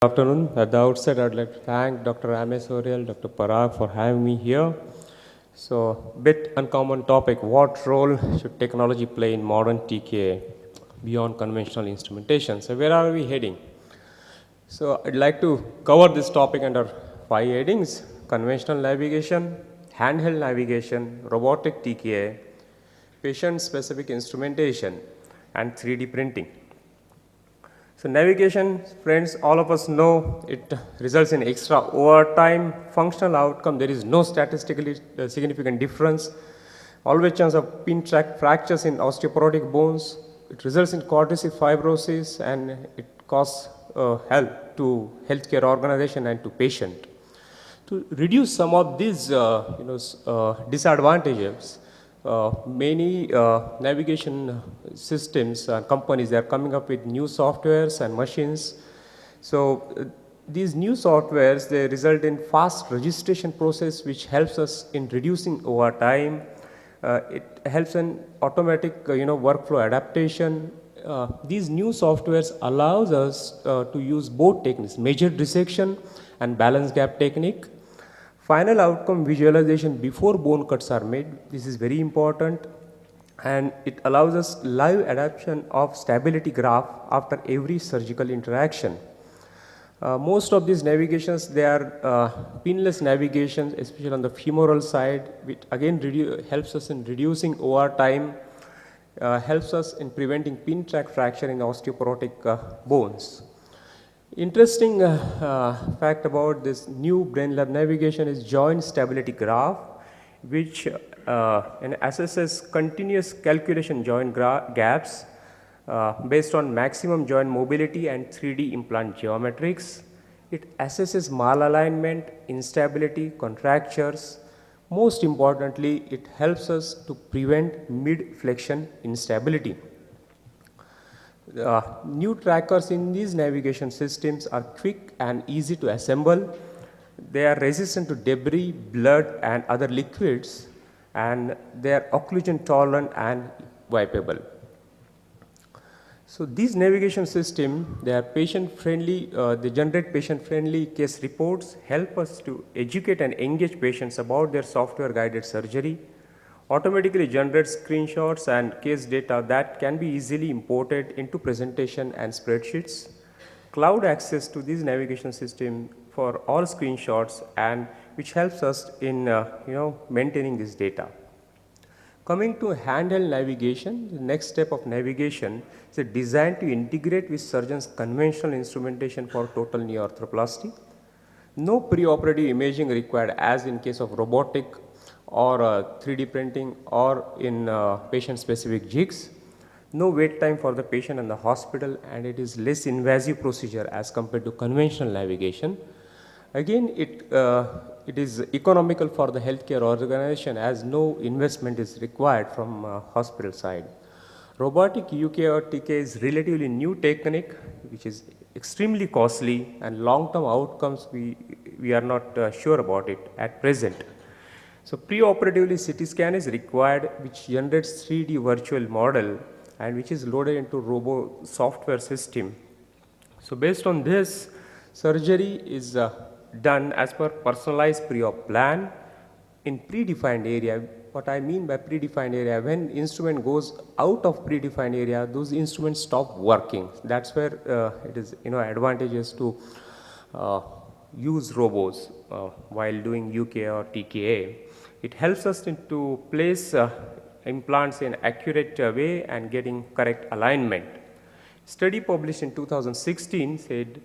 Good afternoon. At the outset, I'd like to thank Dr. Ramesh Oriel, Dr. Parag for having me here. So, bit uncommon topic, what role should technology play in modern TKA beyond conventional instrumentation? So, where are we heading? So, I'd like to cover this topic under 5 headings: conventional navigation, handheld navigation, robotic TKA, patient-specific instrumentation, and 3D printing. So navigation, friends, all of us know it results in extra overtime, functional outcome. There is no statistically significant difference. Always chance of pin track fractures in osteoporotic bones. It results in quadriceps fibrosis and it causes help to healthcare organization and to patient. To reduce some of these disadvantages, many navigation systems and companies, they are coming up with new softwares and machines. So these new softwares, they result in fast registration process which helps us in reducing overtime. It helps in automatic workflow adaptation. These new softwares allows us to use both techniques, measured dissection and balance gap technique. Final outcome visualization before bone cuts are made. This is very important, and it allows us live adaptation of stability graph after every surgical interaction. Most of these navigations, they are pinless navigations, especially on the femoral side, which again helps us in reducing overtime, helps us in preventing pin track fracture in osteoporotic bones. Interesting fact about this new brain lab navigation is joint stability graph, which assesses continuous calculation joint gaps based on maximum joint mobility and 3D implant geometrics. It assesses malalignment, instability, contractures. Most importantly, it helps us to prevent mid-flexion instability. New trackers in these navigation systems are quick and easy to assemble. They are resistant to debris, blood and other liquids, and they are occlusion tolerant and wipeable. So these navigation systems, they are patient friendly, they generate patient friendly case reports, help us to educate and engage patients about their software guided surgery, automatically generate screenshots and case data that can be easily imported into presentation and spreadsheets. Cloud access to this navigation system for all screenshots, and which helps us in maintaining this data. Coming to handheld navigation, the next step of navigation is designed to integrate with surgeons' conventional instrumentation for total knee arthroplasty. No preoperative imaging required as in case of robotic or 3D printing or in patient-specific jigs. No wait time for the patient and the hospital, and it is less invasive procedure as compared to conventional navigation. Again, it is economical for the healthcare organization as no investment is required from hospital side. Robotic UK or TK is relatively new technique which is extremely costly, and long-term outcomes we are not sure about it at present. So preoperatively CT scan is required, which generates 3D virtual model and which is loaded into robo software system. So based on this, surgery is done as per personalized pre-op plan in predefined area. What I mean by predefined area, when instrument goes out of predefined area, those instruments stop working. That's where it is advantageous to use robos while doing UK or TKA. It helps us to place implants in accurate way and getting correct alignment. Study published in 2016 said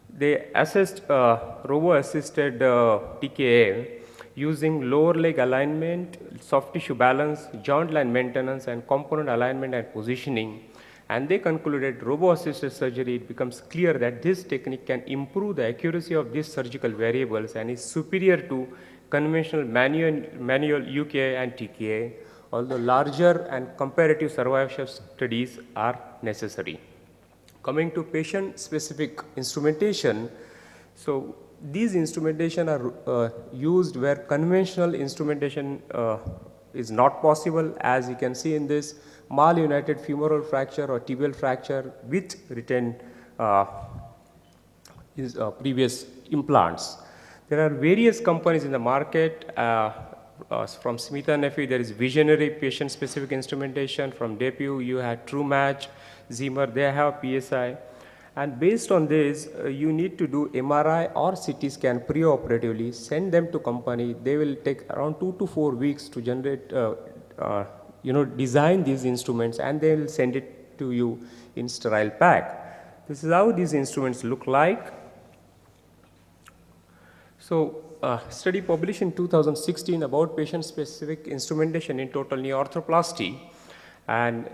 they assessed robo-assisted TKA using lower leg alignment, soft tissue balance, joint line maintenance, and component alignment and positioning. And they concluded robo-assisted surgery, it becomes clear that this technique can improve the accuracy of these surgical variables and is superior to conventional manual UKA and TKA, although larger and comparative survivorship studies are necessary. Coming to patient-specific instrumentation, so these instrumentation are used where conventional instrumentation is not possible, as you can see in this malunited femoral fracture or tibial fracture with retained previous implants. There are various companies in the market. From Smith & Nephew, there is Visionary patient-specific instrumentation. From DePuy, you had TrueMatch, Zimmer, they have PSI. And based on this, you need to do MRI or CT scan pre-operatively, send them to company. They will take around 2 to 4 weeks to generate, design these instruments, and they will send it to you in sterile pack. This is how these instruments look like. So, study published in 2016 about patient-specific instrumentation in total knee arthroplasty, and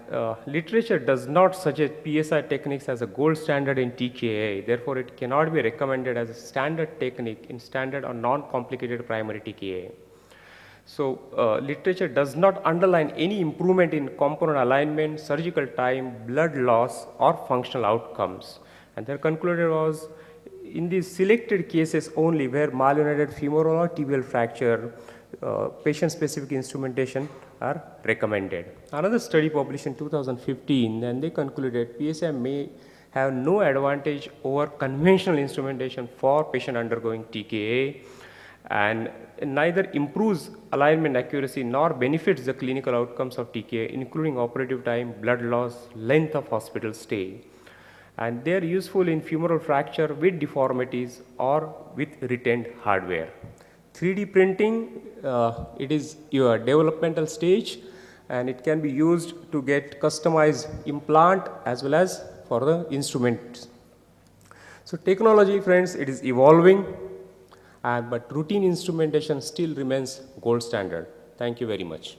literature does not suggest PSI techniques as a gold standard in TKA. Therefore, it cannot be recommended as a standard technique in standard or non-complicated primary TKA. So, literature does not underline any improvement in component alignment, surgical time, blood loss, or functional outcomes. And their conclusion was, in these selected cases only where malunited femoral or tibial fracture, patient-specific instrumentation are recommended. Another study published in 2015, and they concluded PSI may have no advantage over conventional instrumentation for patient undergoing TKA, and neither improves alignment accuracy nor benefits the clinical outcomes of TKA, including operative time, blood loss, length of hospital stay. And they are useful in femoral fracture with deformities or with retained hardware. 3D printing, it is your developmental stage, and it can be used to get customized implant as well as for the instruments. So technology, friends, it is evolving, but routine instrumentation still remains gold standard. Thank you very much.